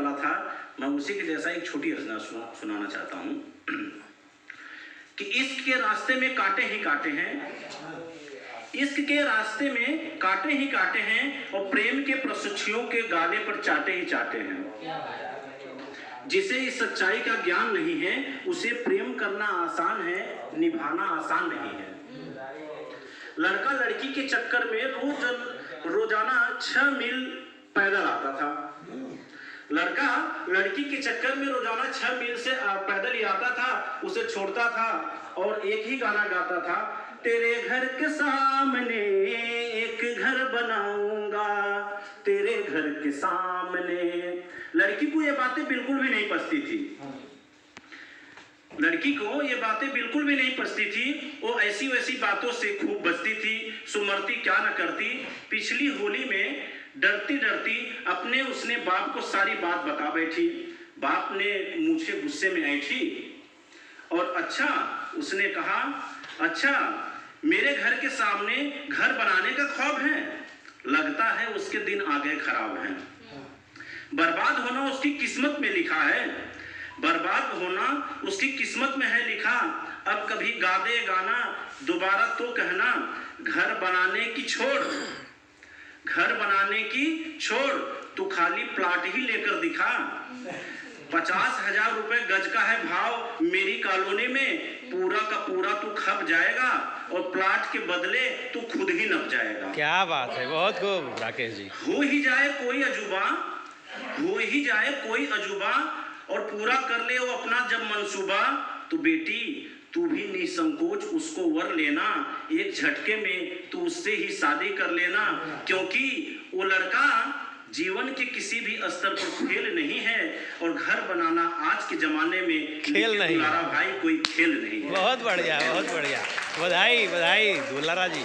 वाला था, मैं उसी के जैसा एक छोटी रचना सुनाना चाहता हूँ कि इश्क के रास्ते में कांटे ही कांटे हैं, इश्क के रास्ते में कांटे ही कांटे हैं, और प्रेम के प्रशिक्षुओं के गाले पर चाटे ही चाटे हैं। जिसे इस सच्चाई का ज्ञान नहीं है, उसे प्रेम करना आसान है, निभाना आसान नहीं है। लड़का लड़की के चक्कर में रोजाना 6 मील पैदल आता था। लड़का लड़की के चक्कर में रोजाना 6 मील से पैदल ही आता था, उसे छोड़ता था और एक ही गाना गाता था, तेरे घर के सामने एक घर बनाऊंगा, तेरे घर के सामने। लड़की को ये बातें बिल्कुल भी नहीं पसती थी, लड़की को ये बातें बिल्कुल भी नहीं पसती थी। वो ऐसी वैसी बातों से खूब बचती थी, सुमरती क्या न करती। पिछली होली में डरती डरती अपने उसने बाप को सारी बात बता बैठी। बाप ने मुझे गुस्से में ऐठी और अच्छा उसने कहा, अच्छा मेरे घर के सामने घर बनाने का ख्वाब है, लगता है उसके दिन आ गए खराब हैं। बर्बाद होना उसकी किस्मत में लिखा है, बर्बाद होना उसकी किस्मत में है लिखा। अब कभी गा दे गाना दोबारा तो कहना, घर बनाने की छोड़, घर बनाने की छोड़, तू खाली प्लाट ही लेकर दिखा। 50,000 रुपए गज का है भाव मेरी कॉलोनी में, पूरा का पूरा तू खप जाएगा और प्लाट के बदले तू खुद ही नप जाएगा। क्या बात है, बहुत खूब राकेश जी। हो ही जाए कोई अजूबा, हो ही जाए कोई अजूबा, और पूरा कर ले वो अपना जब मंसूबा, तो बेटी तू भी निसंकोच उसको वर लेना, एक झटके में तू उससे ही शादी कर लेना। क्योंकि वो लड़का जीवन के किसी भी स्तर पर खेल नहीं है, और घर बनाना आज के जमाने में खेल नहीं है भाई, कोई खेल नहीं है। बहुत बढ़िया, बहुत बढ़िया, बधाई बधाई दुलारा जी।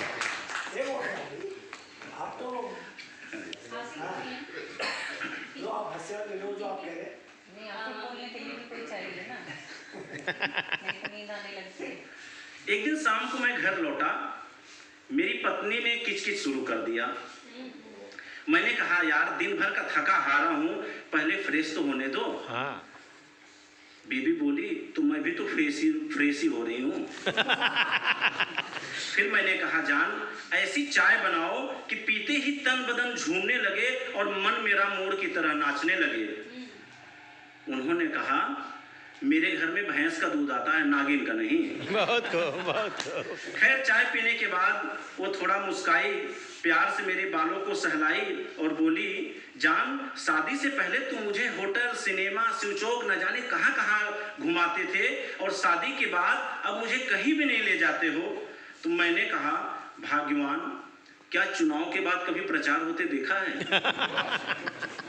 एक दिन शाम को मैं घर लौटा, मेरी पत्नी ने किचकिच शुरू कर दिया। मैंने कहा यार दिन भर का थका हारा हूं, पहले फ्रेश तो होने दो। हाँ। बीबी बोली तो मैं भी तो फ्रेश ही हो रही हूँ। फिर मैंने कहा जान ऐसी चाय बनाओ कि पीते ही तन बदन झूमने लगे और मन मेरा मोर की तरह नाचने लगे। उन्होंने कहा मेरे घर में भैंस का दूध आता है, नागिन का नहीं। बहुत खूब, बहुत खूब। खैर चाय पीने के बाद वो थोड़ा मुस्काई, प्यार से मेरे बालों को सहलाई और बोली जान शादी से पहले तुम मुझे होटल, सिनेमा, शिवचौक न जाने कहां कहां घुमाते थे, और शादी के बाद अब मुझे कहीं भी नहीं ले जाते हो। तो मैंने कहा भाग्यवान, क्या चुनाव के बाद कभी प्रचार होते देखा है?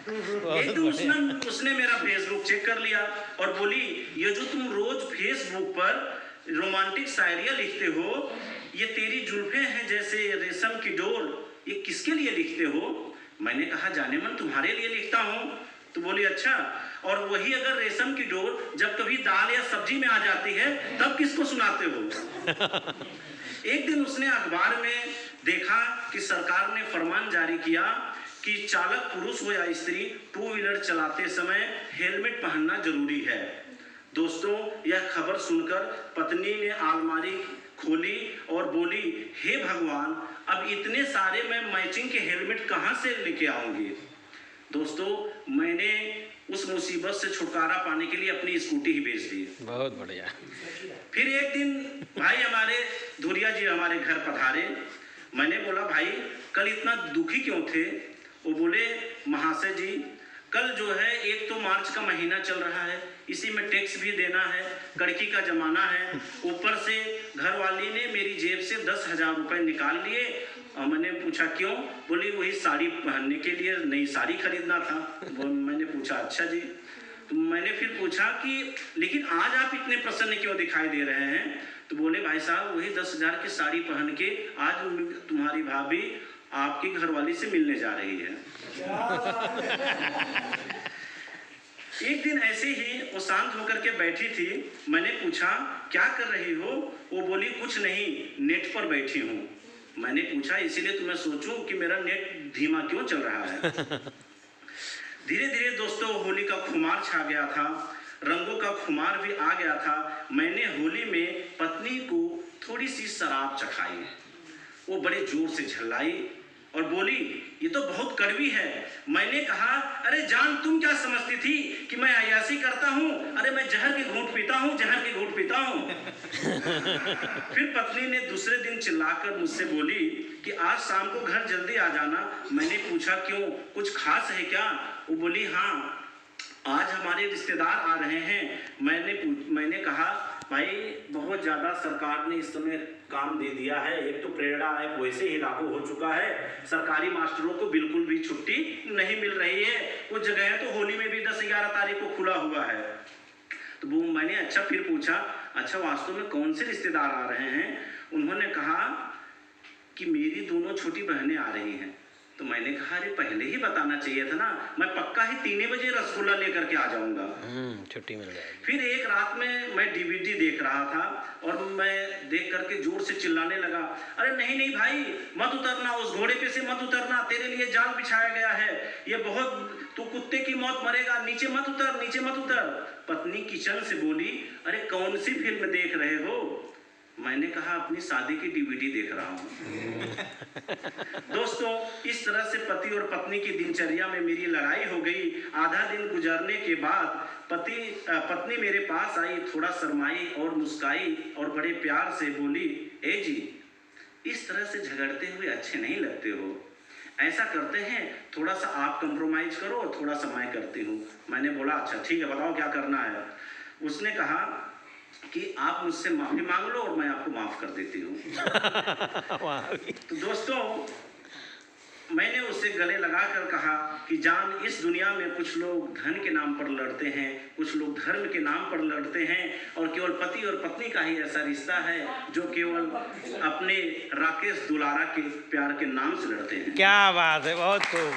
एक दिन उसने मेरा फेसबुक चेक कर लिया और बोली ये जो तुम रोज फेसबुक पर रोमांटिक शायरियां लिखते हो, ये तेरी जुल्फे हैं जैसे रेशम की डोर, ये किसके लिए लिखते हो? मैंने कहा जाने मन तुम्हारे लिए लिखता हूँ। तो बोली अच्छा, और वही अगर रेशम की डोर जब कभी दाल या सब्जी में आ जाती है तब किसको सुनाते हो? एक दिन उसने अखबार में देखा कि सरकार ने फरमान जारी किया कि चालक पुरुष हो या स्त्री 2 व्हीलर चलाते समय हेलमेट पहनना जरूरी है। दोस्तों यह खबर सुनकर पत्नी ने अलमारी खोली और बोली हे भगवान, अब इतने सारे मैं मैचिंग के हेलमेट कहां से लेके आऊंगी? दोस्तों मैंने उस मुसीबत से छुटकारा पाने के लिए अपनी स्कूटी ही बेच दी। बहुत बढ़िया। फिर एक दिन भाई हमारे धुरिया जी हमारे घर पधारे। मैंने बोला भाई कल इतना दुखी क्यों थे? वो बोले महाशय जी कल जो है 1 तो मार्च का महीना चल रहा है, इसी में टैक्स भी देना है, कड़की का जमाना है, ऊपर से घरवाली ने मेरी जेब से 10,000 रुपए निकाल लिए। और मैंने पूछा क्यों? बोली वही साड़ी पहनने के लिए, नई साड़ी खरीदना था। वो मैंने पूछा अच्छा जी। तो मैंने फिर पूछा कि लेकिन आज आप इतने प्रसन्न क्यों दिखाई दे रहे हैं? तो बोले भाई साहब वही 10,000 की साड़ी पहन के आज तुम्हारी भाभी आपकी घरवाली से मिलने जा रही है। एक दिन ऐसे ही वो शांत होकर के बैठी थी। मैंने पूछा क्या कर रही हो? वो बोली कुछ नहीं, नेट पर बैठी हूँ। मैंने पूछा इसीलिए तो मैं सोचूं कि मेरा नेट धीमा क्यों चल रहा है। धीरे धीरे दोस्तों होली का खुमार छा गया था, रंगों का खुमार भी आ गया था। मैंने होली में पत्नी को थोड़ी सी शराब चखाई, वो बड़े जोर से झल्लाई और बोली, ये तो बहुत कड़वी है। मैंने कहा, अरे जान, तुम क्या समझती थी कि मैं अय्यासी करता हूँ? अरे मैं जहर के घूंट पीता हूँ, जहर के घूंट पीता हूँ। फिर पत्नी ने दूसरे दिन चिल्लाकर मुझसे बोली कि आज शाम को घर जल्दी आ जाना। मैंने पूछा, क्यों, कुछ खास है क्या? वो बोली, हाँ, आज हमारे रिश्तेदार आ रहे हैं। मैंने कहा, भाई बहुत ज़्यादा सरकार ने इस समय काम दे दिया है। एक तो प्रेरणा ऐप वैसे ही लागू हो चुका है, सरकारी मास्टरों को बिल्कुल भी छुट्टी नहीं मिल रही है। कुछ जगह तो होली में भी 10-11 तारीख को खुला हुआ है। तो वो मैंने अच्छा फिर पूछा, अच्छा वास्तव में कौन से रिश्तेदार आ रहे हैं? उन्होंने कहा कि मेरी दोनों छोटी बहनें आ रही हैं। तो मैंने कहा, अरे पहले ही बताना चाहिए था ना, मैं पक्का ही 3 बजे रसगुल्ला लेकर के आ जाऊंगा। छुट्टी मिल जाएगी। फिर एक रात में मैं डीवीडी देख रहा था और मैं देख करके जोर से चिल्लाने लगा, अरे नहीं नहीं भाई, मत उतरना, उस घोड़े पे से मत उतरना, तेरे लिए जाल बिछाया गया है, ये बहुत, तू कुत्ते की मौत मरेगा, नीचे मत उतर, नीचे मत उतर। पत्नी किचन से बोली, अरे कौन सी फिल्म देख रहे हो? मैंने कहा, अपनी शादी की डीवीडी देख रहा हूँ। दोस्तों, इस तरह से पति और पत्नी की दिनचर्या में मेरी लड़ाई हो गई। आधा दिन गुजरने के बाद पत्नी मेरे पास आई, थोड़ा शर्माई और मुस्काई और बड़े प्यार से बोली, ए जी, इस तरह से झगड़ते हुए अच्छे नहीं लगते हो। ऐसा करते हैं, थोड़ा सा आप कंप्रोमाइज करो और थोड़ा सा मैं करती हूँ। मैंने बोला, अच्छा ठीक है, बताओ क्या करना है। उसने कहा कि आप मुझसे माफी मांग लो और मैं आपको माफ कर देती हूँ। तो दोस्तों, मैंने उसे गले लगाकर कहा कि जान, इस दुनिया में कुछ लोग धन के नाम पर लड़ते हैं, कुछ लोग धर्म के नाम पर लड़ते हैं, और केवल पति और पत्नी का ही ऐसा रिश्ता है जो केवल अपने राकेश दुलारा के प्यार के नाम से लड़ते हैं। क्या बात है, बहुत खूब।